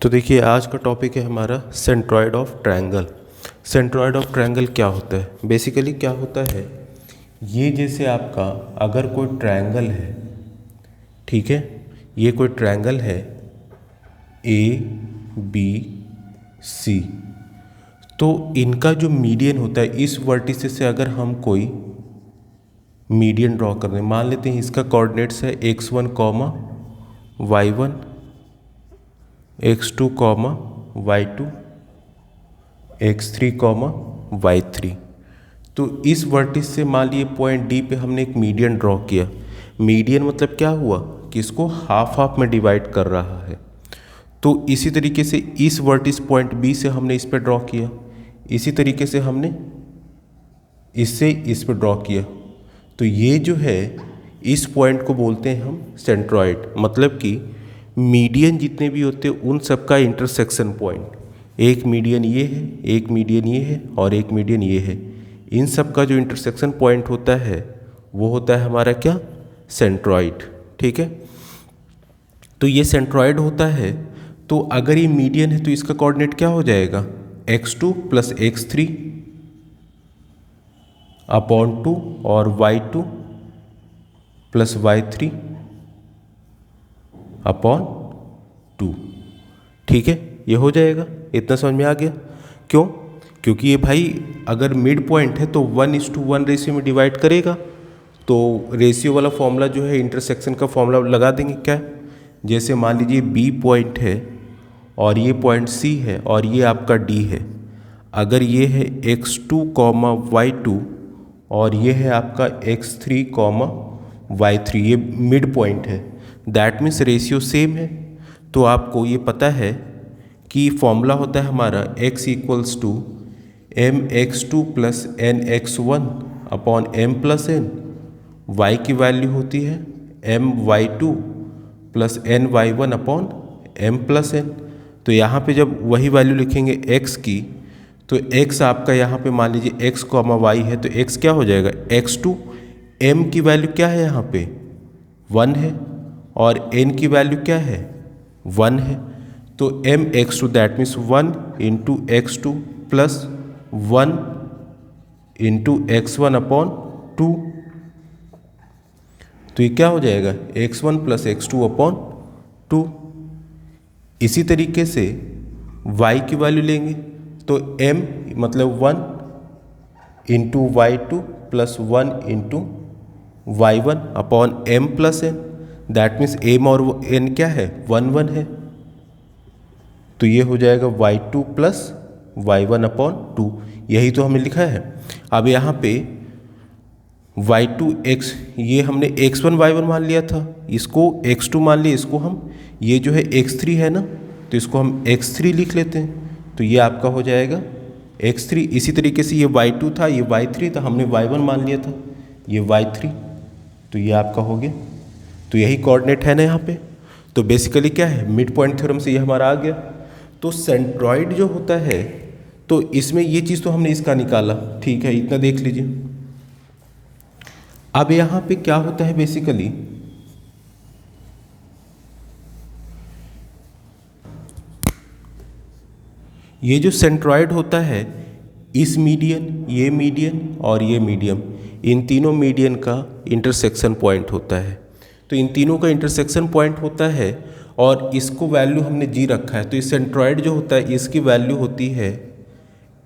तो देखिए आज का टॉपिक है हमारा centroid of triangle. Centroid of triangle क्या होता है? बेसिकली क्या होता है, ये जैसे आपका अगर कोई ट्रायंगल है, ठीक है, ये कोई ट्रायंगल है ए बी सी, तो इनका जो मीडियन होता है, इस वर्टिसेस से अगर हम कोई मीडियन ड्रॉ कर दें, मान लेते हैं इसका कोऑर्डिनेट्स है x1 comma y1, x2 comma y2, x3 comma y3। तो इस वर्टिस से मान लिए पॉइंट डी पे हमने एक मीडियन ड्रॉ किया। मीडियन मतलब क्या हुआ कि इसको हाफ हाफ में डिवाइड कर रहा है। तो इसी तरीके से इस वर्टिस पॉइंट बी से हमने इस पे ड्रॉ किया, इसी तरीके से हमने इससे इस पे ड्रॉ किया। तो ये जो है इस पॉइंट को बोलते हैं हम सेंट्रॉयड, मतलब कि मीडियन जितने भी होते हैं उन सब का इंटरसेक्शन पॉइंट। एक मीडियन ये है, एक मीडियन ये है और एक मीडियन ये है। इन सब का जो इंटरसेक्शन पॉइंट होता है वो होता है हमारा क्या, सेंट्रॉयड। ठीक है, तो ये सेंट्रॉयड होता है। तो अगर ये मीडियन है तो इसका कोऑर्डिनेट क्या हो जाएगा, x2 प्लस x3 अपॉन 2 और y2 प्लस y3 अपॉन 2। ठीक है, ये हो जाएगा। इतना समझ में आ गया? क्यों? क्योंकि ये भाई अगर मिड पॉइंट है तो 1:1 रेशियो में डिवाइड करेगा। तो रेशियो वाला फॉर्मूला जो है इंटरसेक्शन का फॉर्मूला लगा देंगे। क्या? जैसे मान लीजिए बी पॉइंट है और ये पॉइंट सी है और ये आपका डी है। अगर ये है x2 कॉमा y2 और ये है आपका x3 कॉमा y3, ये मिड पॉइंट है, दैट मीन्स रेशियो सेम है। तो आपको ये पता है कि फॉर्मूला होता है हमारा x equals to mx2 plus nx1 upon m plus n। y की वैल्यू होती है my2 plus ny1 upon m plus n। तो यहाँ पे जब वही वैल्यू लिखेंगे x की, तो x आपका यहाँ पे मान लीजिए x कॉमा y है, तो x क्या हो जाएगा, x2। m की वैल्यू क्या है यहाँ पे 1 है और n की वैल्यू क्या है 1 है। तो m x2 that means 1 into x2 plus 1 into x1 upon 2। तो ये क्या हो जाएगा, x1 प्लस x2 अपॉन 2। इसी तरीके से y की वैल्यू लेंगे तो m मतलब 1 into y2 plus 1 into y1 upon m plus n, that means m और n क्या है 1 है। तो ये हो जाएगा y2 प्लस y1 अपॉन 2। यही तो हमने लिखा है। अब यहाँ पे y2 ये हमने x1 y1 मान लिया था, इसको x2 मान लिया, इसको हम ये जो है x3 है ना, तो इसको हम x3 लिख लेते हैं। तो ये आपका हो जाएगा x3। इसी तरीके से ये y2 था, ये y3 था, हमने y1 मान लिया था, ये y3। तो ये आपका हो गया। तो यही कोऑर्डिनेट है ना यहाँ पे। तो बेसिकली क्या है, मिड पॉइंट थ्योरम से ये हमारा आ गया। तो सेंट्रॉयड जो होता है, तो इसमें ये चीज़ तो हमने इसका निकाला, ठीक है, इतना देख लीजिए। अब यहाँ पे क्या होता है बेसिकली, ये जो सेंट्रॉयड होता है, इस मीडियन, ये मीडियन और ये मीडियम, इन तीनों मीडियन का इंटरसेक्शन पॉइंट होता है। तो इन तीनों का इंटरसेक्शन पॉइंट होता है और इसको वैल्यू हमने जी रखा है। तो इस सेंट्रॉयड जो होता है इसकी वैल्यू होती है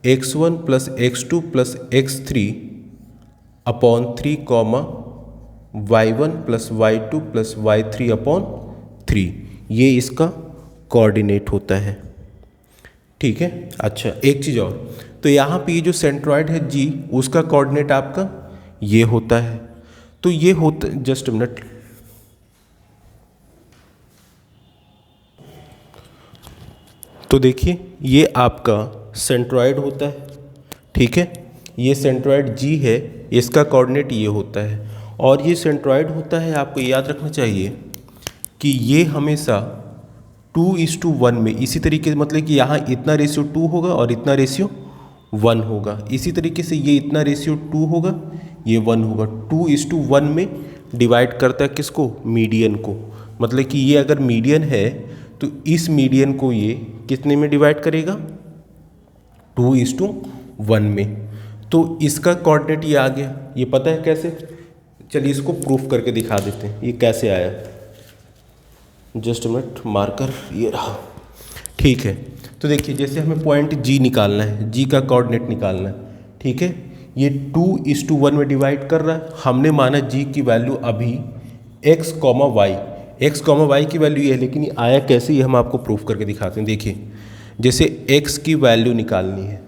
x1 plus x2 plus x3 upon 3 comma y1 plus y2 plus y3 upon 3। ये इसका कोऑर्डिनेट होता है। ठीक है, अच्छा एक चीज़ और, तो यहाँ पे ये जो सेंट्रॉयड है जी, उसका कोऑर्डिनेट आपका ये होता है। तो ये होता, जस्ट अ मिनट, तो देखिए ये आपका सेंट्रॉयड होता है। ठीक है, ये सेंट्रॉयड जी है, इसका कोऑर्डिनेट ये होता है। और ये सेंट्रॉयड होता है, आपको याद रखना चाहिए कि ये हमेशा 2:1 में, इसी तरीके से, मतलब कि यहाँ इतना रेशियो 2 होगा और इतना रेशियो 1 होगा। इसी तरीके से ये इतना रेशियो 2 होगा, ये 1 होगा। 2:1 में डिवाइड करता है किसको, मीडियन को। मतलब कि ये अगर मीडियन है तो इस मीडियन को ये कितने में डिवाइड करेगा, 2:1 में। तो इसका कोऑर्डिनेट ये आ गया, ये पता है कैसे, चलिए इसको प्रूफ करके दिखा देते हैं ये कैसे आया। जस्ट मिनट, मार्कर ये रहा, ठीक है। तो देखिए जैसे हमें पॉइंट जी निकालना है, जी का कोऑर्डिनेट निकालना है, ठीक है। ये 2:1 में डिवाइड कर रहा है, हमने माना जी की वैल्यू अभी x, y की वैल्यू ये है, लेकिन ये आया कैसे ये हम आपको प्रूफ करके दिखाते हैं। देखिए जैसे x की वैल्यू निकालनी है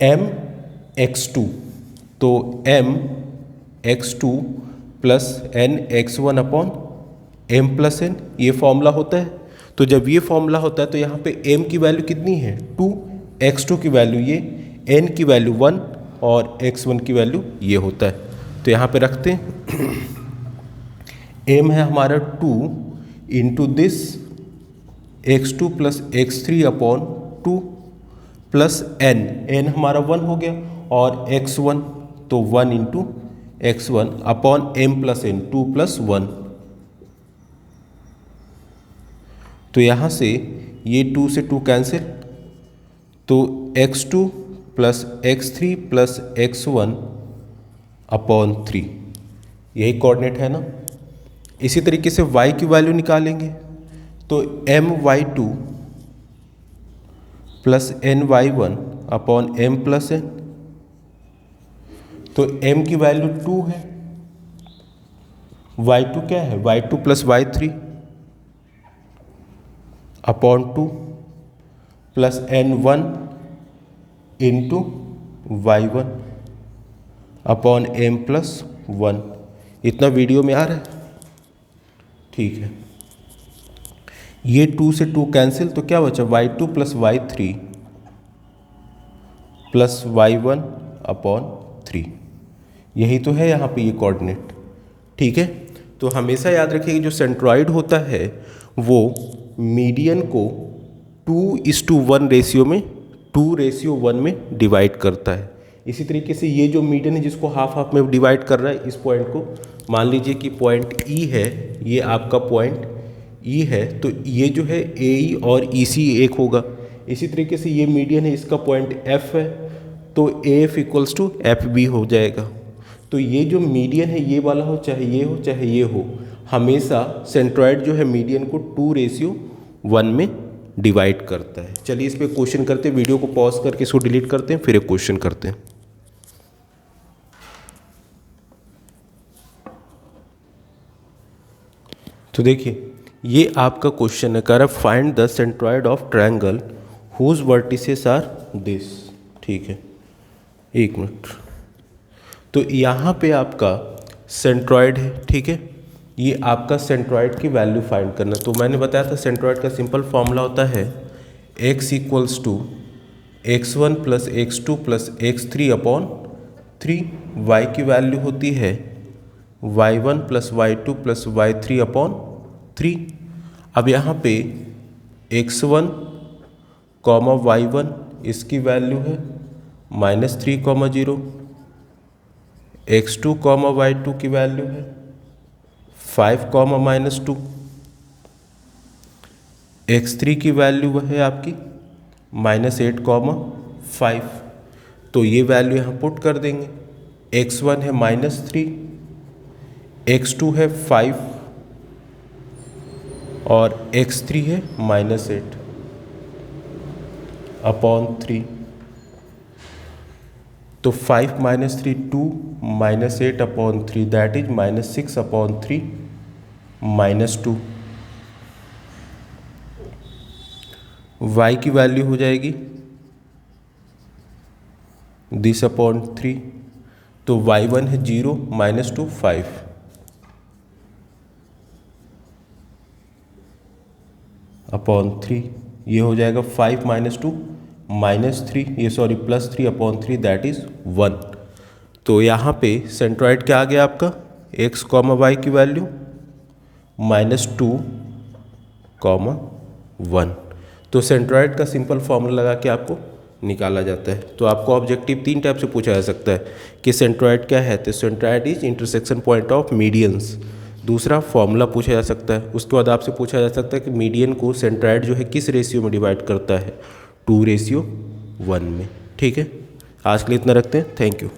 mx2, तो mx2 plus nx1 upon m plus n, ये फॉर्मूला होता है। तो जब ये फॉर्मूला होता है तो यहाँ पे m की वैल्यू कितनी है 2, x2 की वैल्यू ये, n की वैल्यू 1 और x1 की वैल्यू ये होता है। तो यहाँ पे रखते हैं m है हमारा 2 into this x2 plus x3 upon 2 plus n हमारा 1 हो गया, और x1 तो 1 into x1 upon m plus n, 2 plus 1। तो यहाँ से ये 2 से 2 कैंसिल, तो x2 plus x3 plus x1 upon 3, यही कोऑर्डिनेट है ना। इसी तरीके से y की वैल्यू निकालेंगे, तो my2 plus ny1 upon m plus n, तो m की वैल्यू 2 है, y2 क्या है, y2 plus y3 upon 2 plus n1 into y1 upon m plus 1। इतना वीडियो में आ रहा है, ठीक है। ये 2 से 2 कैंसिल, तो क्या बचा y2 plus y3 plus y1 upon 3, यही तो है यहाँ पे ये कोऑर्डिनेट, ठीक है। तो हमेशा याद रखिए जो सेंट्रॉइड होता है वो मीडियन को 2:1 रेशियो में 2:1 में डिवाइड करता है। इसी तरीके से ये जो मीडियन है जिसको हाफ हाफ में डिवाइड कर रहा है, इस पॉइंट को मान लीजिए कि पॉइंट E है, ये आपका पॉइंट E है, तो ये जो है AE और EC एक होगा। इसी तरीके से ये मीडियन है, इसका पॉइंट F है, तो AF इक्वल्स टू FB हो जाएगा। तो ये जो मीडियन है ये वाला हो, चाहे ये हो चाहे ये हो, हमेशा सेंट्रॉइड जो है मीडियन को 2:1 में डिवाइड करता है। चलिए इस पे क्वेश्चन करते हैं, वीडियो को पॉज करके इसको डिलीट करते हैं, फिर एक क्वेश्चन करते हैं। तो देखिए ये आपका क्वेश्चन है, कह रहा है find the centroid of triangle whose vertices are this, ठीक है। एक मिनट, तो यहाँ पे आपका सेंट्रॉइड है, ठीक है। ये आपका सेंट्रॉइड की वैल्यू फाइंड करना। तो मैंने बताया था सेंट्रॉइड का सिंपल फॉर्मूला होता है x equals to x1 plus x2 plus x3 upon 3, y की वैल्यू होती है y1 plus y2 plus y3 upon 3। अब यहाँ पे x1 कॉमा y1 इसकी वैल्यू है -3,0, x2 कॉमा y2 की वैल्यू है 5, -2, x3 की वैल्यू वह है आपकी -8,5। तो ये वैल्यू यहाँ पुट कर देंगे, x1 है -3, x2 है 5 और x3 है -8 अपॉन 3। तो 5 -3 2 -8 upon 3 that is -6 upon 3 -2। y की वैल्यू हो जाएगी दिस अपॉन 3, तो y1 है 0 -2 5 अपॉन 3, ये हो जाएगा 5 -2 -3, ये सॉरी +3 अपॉन 3 दैट इज 1। तो यहाँ पे सेंट्रॉइड क्या आ गया आपका, x, y की वैल्यू -2, 1। तो सेंट्रॉइड का सिंपल फॉर्मूला लगा के आपको निकाला जाता है। तो आपको ऑब्जेक्टिव 3 टाइप से पूछा जा सकता है कि सेंट्रॉइड क्या है। तो centroid is intersection point of medians दूसरा फॉर्मूला पूछा जा सकता है। उसके बाद आपसे पूछा जा सकता है कि मीडियन को सेंट्राइड जो है किस रेशियो में डिवाइड करता है, 2:1 में। ठीक है, आज के लिए इतना रखते हैं। Thank you.